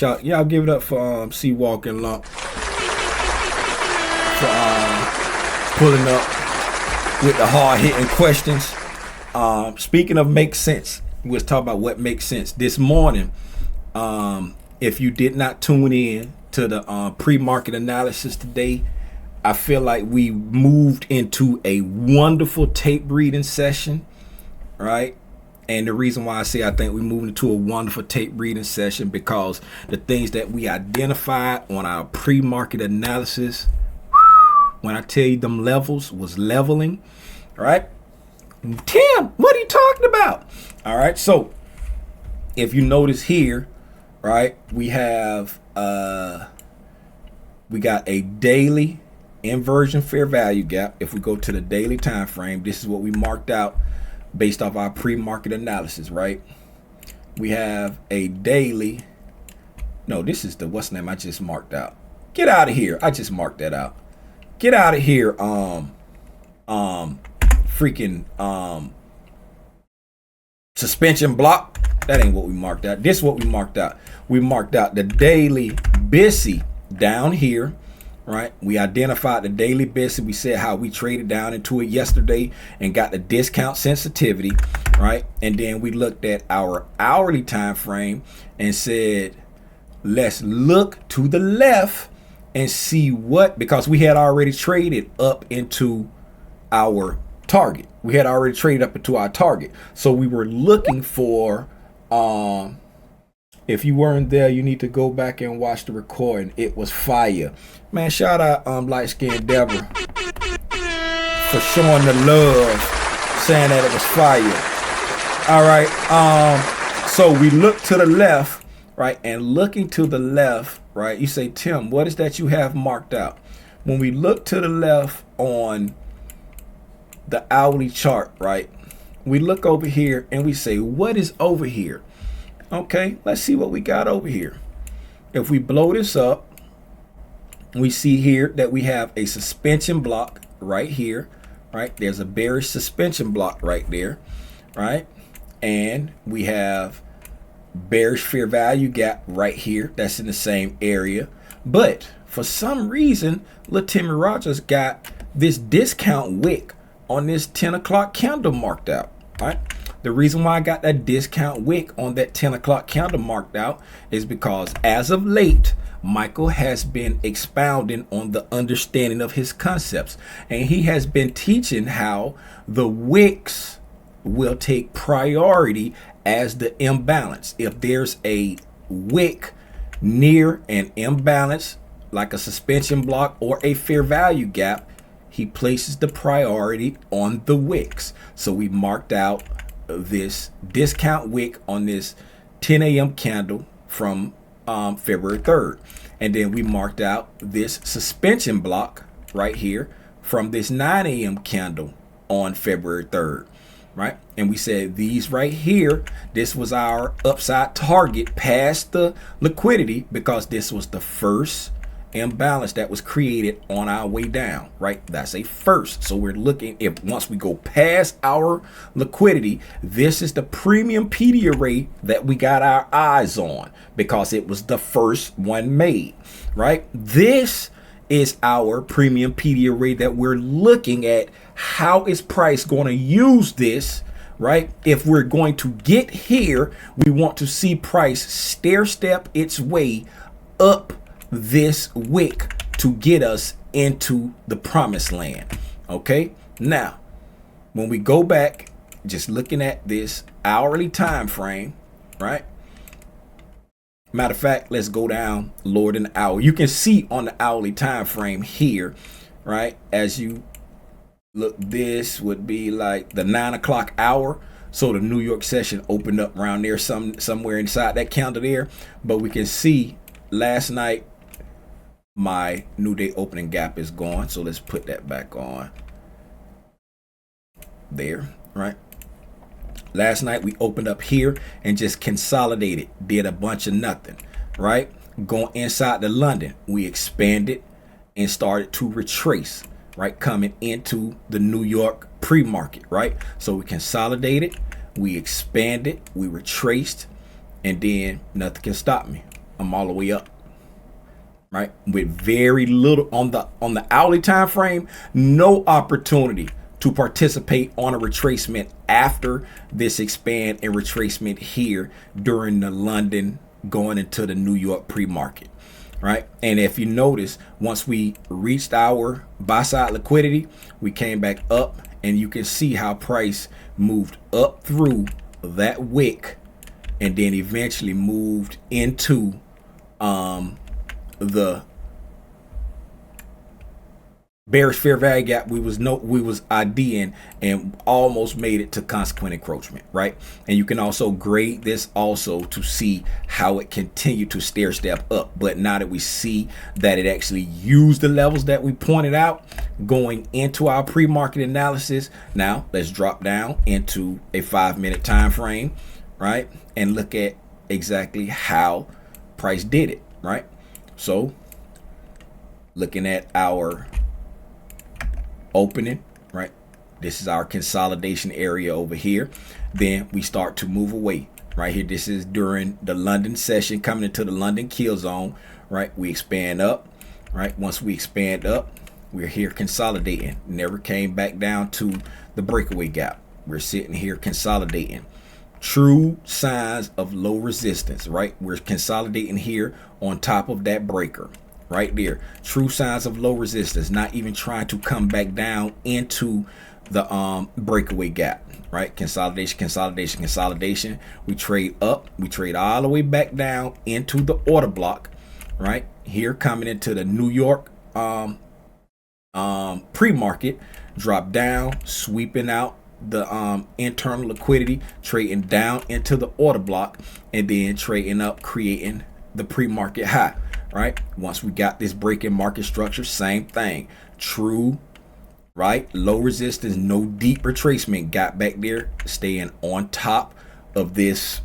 Shout, y'all give it up for C Walking Lump for pulling up with the hard hitting questions. Speaking of make sense, we was talking about what makes sense this morning. If you did not tune in to the pre-market analysis today, I feel like we moved into a wonderful tape reading session, right? And the reason why I say I think we moved into a wonderful tape reading session, because the things that we identified on our pre-market analysis, when I tell you them levels was leveling, right? Tim, what are you talking about? All right, so if you notice here, right, we have we got a daily inversion fair value gap. If we go to the daily time frame, this is what we marked out based off our pre-market analysis, right? We have a daily, no, this is the what's name I just marked out. Get out of here. I just marked that out. Get out of here. Suspension block. That ain't what we marked out. This is what we marked out. We marked out the daily BISI down here, right? We identified the daily BISI. We said how we traded down into it yesterday and got the discount sensitivity, right? And then we looked at our hourly time frame and said, let's look to the left and see what, because we had already traded up into our target. We had already traded up into our target. So we were looking for, if you weren't there, you need to go back and watch the recording. It was fire. Man, shout out Light Skin Deborah for showing the love, saying that it was fire. All right. So we look to the left, right? And looking to the left, right? You say, Tim, what is that you have marked out? When we look to the left on the hourly chart, right, we look over here and we say, what is over here? Okay, let's see what we got over here. If we blow this up, we see here that we have a suspension block right here, right? There's a bearish suspension block right there, right? And we have bearish fair value gap right here. That's in the same area. But for some reason, Lil Timmy Rogers got this discount wick on this 10 o'clock candle marked out, right? The reason why I got that discount wick on that 10 o'clock candle marked out is because as of late, Michael has been expounding on the understanding of his concepts, and he has been teaching how the wicks will take priority as the imbalance. If there's a wick near an imbalance, like a suspension block or a fair value gap, he places the priority on the wicks. So we marked out this discount wick on this 10 a.m. candle from February 3rd. And then we marked out this suspension block right here from this 9 a.m. candle on February 3rd, right? And we said these right here, this was our upside target past the liquidity, because this was the first imbalance that was created on our way down, right? That's a first. So we're looking, if once we go past our liquidity, this is the premium PD array that we got our eyes on, because it was the first one made, right? This is our premium PD array that we're looking at. How is price going to use this, right? If we're going to get here, we want to see price stair step its way up this wick to get us into the promised land. Okay, now when we go back, just looking at this hourly time frame, right? Matter of fact, let's go down lower than the hour. You can see on the hourly time frame here, right? As you look, this would be like the 9 o'clock hour. So the New York session opened up around there, somewhere inside that candle there. But we can see last night my new day opening gap is gone. So let's put that back on there, right? Last night we opened up here and just consolidated, did a bunch of nothing, right? Going inside the London, we expanded and started to retrace, right? Coming into the New York pre-market, right? So we consolidated, we expanded, we retraced, and then nothing can stop me. I'm all the way up, right? With very little on the hourly time frame, no opportunity to participate on a retracement after this expand and retracement here during the London going into the New York pre-market, right? And if you notice, once we reached our buy side liquidity, we came back up, and you can see how price moved up through that wick and then eventually moved into the bearish fair value gap we was IDing and almost made it to consequent encroachment, right? And you can also grade this also to see how it continued to stair step up. But now that we see that it actually used the levels that we pointed out going into our pre-market analysis, now let's drop down into a 5-minute time frame, right? And look at exactly how price did it, right? So looking at our opening, right? This is our consolidation area over here. Then we start to move away right here. This is during the London session, coming into the London kill zone, right? We expand up, right? Once we expand up, we're here consolidating. Never came back down to the breakaway gap. We're sitting here consolidating. True signs of low resistance, right? We're consolidating here on top of that breaker right there. True signs of low resistance, not even trying to come back down into the breakaway gap, right? Consolidation, consolidation, consolidation. We trade up, we trade all the way back down into the order block, right? Here coming into the New York pre-market, drop down, sweeping out the internal liquidity, trading down into the order block, and then trading up, creating the pre-market high, right? Once we got this break in market structure, same thing. True, right? Low resistance, no deep retracement. Got back there, staying on top of this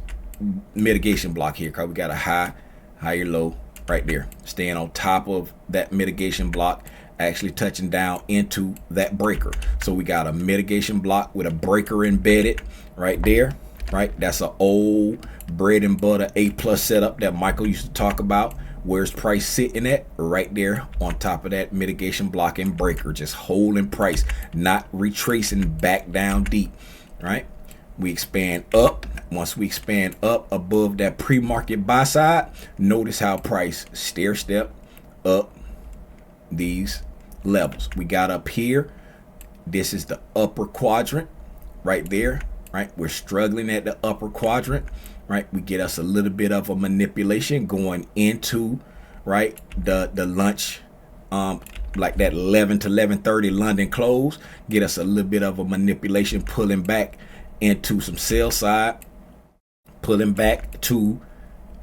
mitigation block here, because we got a high, higher low right there. Staying on top of that mitigation block, actually touching down into that breaker. So we got a mitigation block with a breaker embedded right there, right? That's an old bread and butter A+ setup that Michael used to talk about. Where's price sitting at? Right there on top of that mitigation block and breaker, just holding price, not retracing back down deep, right? We expand up. Once we expand up above that pre-market buy side, notice how price stair step up these levels. We got up here. This is the upper quadrant right there, right? We're struggling at the upper quadrant, right? We get us a little bit of a manipulation going into, right, the lunch, like that 11 to 11:30 London close. Get us a little bit of a manipulation, pulling back into some sell side, pulling back to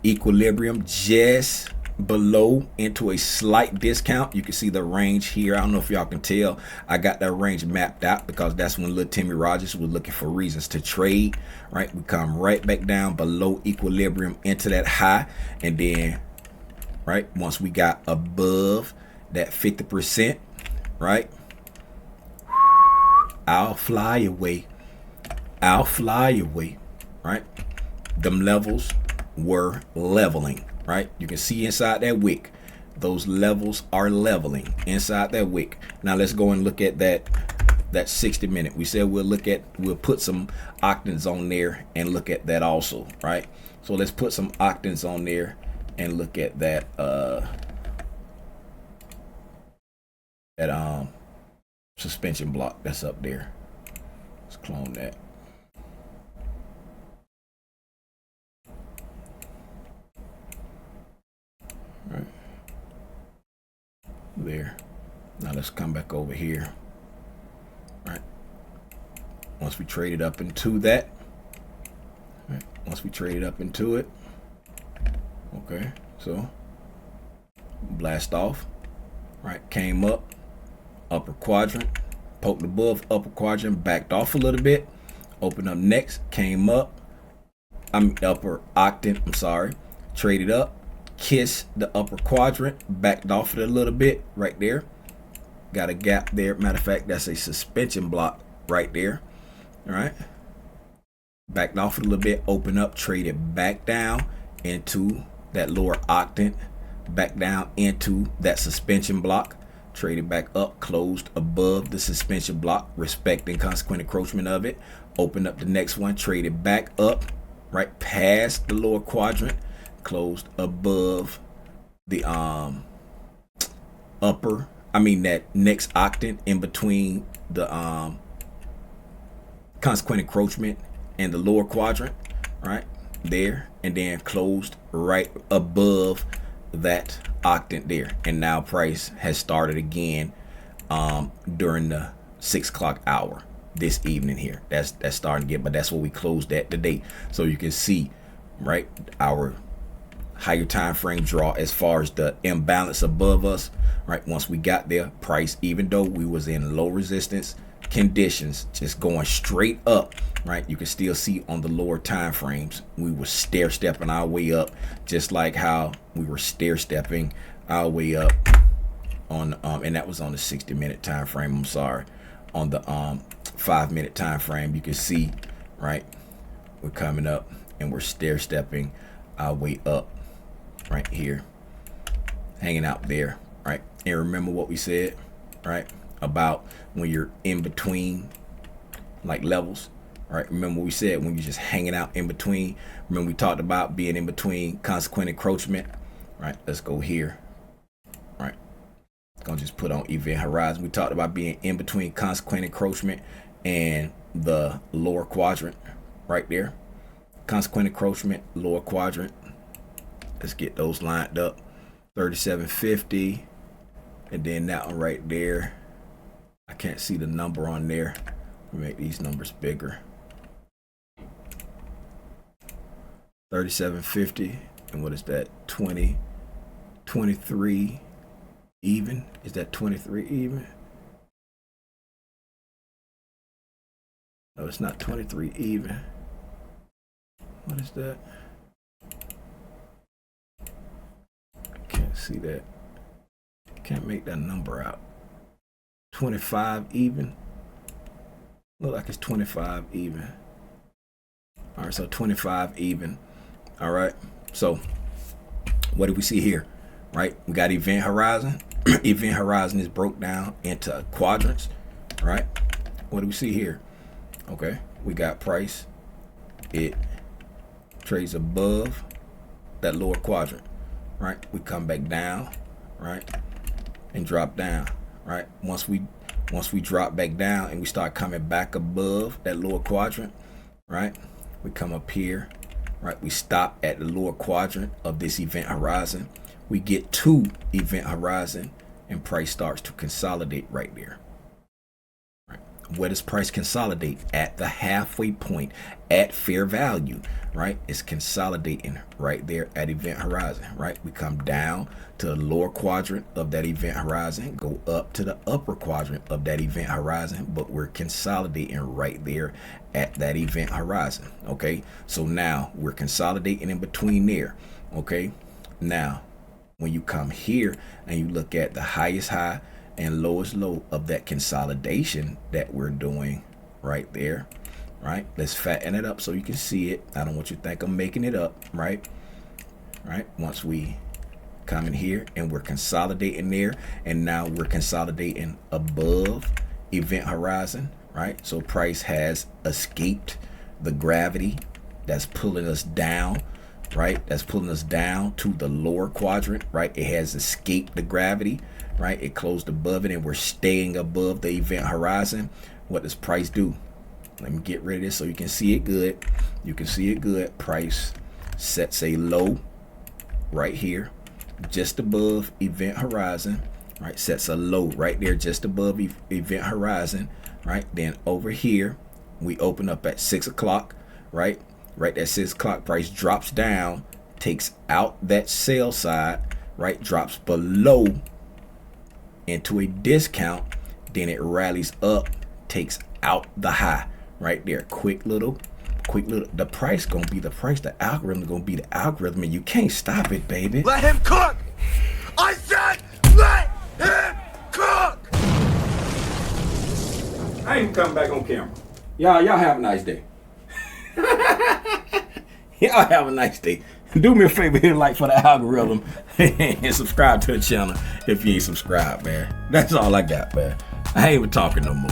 equilibrium, just below into a slight discount. You can see the range here. I don't know if y'all can tell. I got that range mapped out because that's when little Timmy Rogers was looking for reasons to trade, right? We come right back down below equilibrium into that high, and then right once we got above that 50%, right, I'll fly away, right? Them levels were leveling, right? You can see inside that wick, those levels are leveling inside that wick. Now let's go and look at that 60-minute. We said we'll put some Octants on there and look at that also, right? So let's put some Octants on there and look at that suspension block that's up there. Let's clone that. Right there. Now let's come back over here, right? Once we trade it up into that, right? Once we trade it up into it, okay, so blast off, right? Came up, upper quadrant, poked above upper quadrant, backed off a little bit, opened up next, came up, upper octant, I'm sorry, traded up, kiss the upper quadrant, backed off it a little bit right there, got a gap there. Matter of fact, that's a suspension block right there. All right, backed off it a little bit, open up, traded back down into that lower octant back down into that suspension block, traded back up, closed above the suspension block, respecting consequent encroachment of it. Opened up the next one, traded back up, right past the lower quadrant, closed above the that next octant in between the consequent encroachment and the lower quadrant, right there, and then closed right above that octant there. And now price has started again during the 6 o'clock hour this evening here. That's starting to get, but that's what we closed at today. So you can see, right, our higher time frame draw as far as the imbalance above us, right? Once we got there, price, even though we was in low resistance conditions, just going straight up, right? You can still see on the lower time frames, we were stair-stepping our way up, just like how we were stair-stepping our way up on and that was on the 60-minute time frame. I'm sorry, on the 5-minute time frame, you can see, right, we're coming up and we're stair-stepping our way up right here, hanging out there, right? And remember what we said, right, about when you're in between like levels, right? Remember what we said when you're just hanging out in between. Remember we talked about being in between consequent encroachment, right? Let's go here, right? Gonna just put on event horizon. We talked about being in between consequent encroachment and the lower quadrant right there. Consequent encroachment, lower quadrant. Let's get those lined up. 3750, and then that one right there. I can't see the number on there. We'll make these numbers bigger. 3750, and what is that? 23 even. Is that 23 even? No, it's not 23 even. What is that? Can't see that. Can't make that number out. 25 even. Look like it's 25 even. All right, so 25 even. All right, so what do we see here? Right, we got event horizon. Event horizon is broke down into quadrants. Right, what do we see here? Okay, we got price. It trades above that lower quadrant. Right, we come back down, right, and drop down, right? Once we drop back down and we start coming back above that lower quadrant, right, we come up here, right, we stop at the lower quadrant of this event horizon, we get to event horizon, and price starts to consolidate right there. Right, where does price consolidate? At the halfway point, at fair value, right? It's consolidating right there at event horizon, right? We come down to the lower quadrant of that event horizon, go up to the upper quadrant of that event horizon, but we're consolidating right there at that event horizon. Okay, so now we're consolidating in between there. Okay, now when you come here and you look at the highest high and lowest low of that consolidation that we're doing right there, right? Let's fatten it up so you can see it. I don't want you to think I'm making it up, right? Right, once we come in here and we're consolidating there, and now we're consolidating above event horizon, right? So price has escaped the gravity that's pulling us down, right? That's pulling us down to the lower quadrant, right? It has escaped the gravity, right? It closed above it and we're staying above the event horizon. What does price do? Let me get rid of this so you can see it good. You can see it good. Price sets a low right here, just above event horizon, right? Sets a low right there, just above event horizon, right? Then over here, we open up at 6 o'clock, right? Right at 6 o'clock, price drops down, takes out that sell side, right? Drops below into a discount, then it rallies up, takes out the high right there. Quick little, the price gonna be the price, the algorithm gonna be the algorithm, and you can't stop it, baby. Let him cook! I said let him cook! I ain't coming back on camera. Y'all have a nice day. Y'all have a nice day. Do me a favor, hit like for the algorithm and subscribe to the channel if you ain't subscribed, man. That's all I got, man. I ain't even talking no more.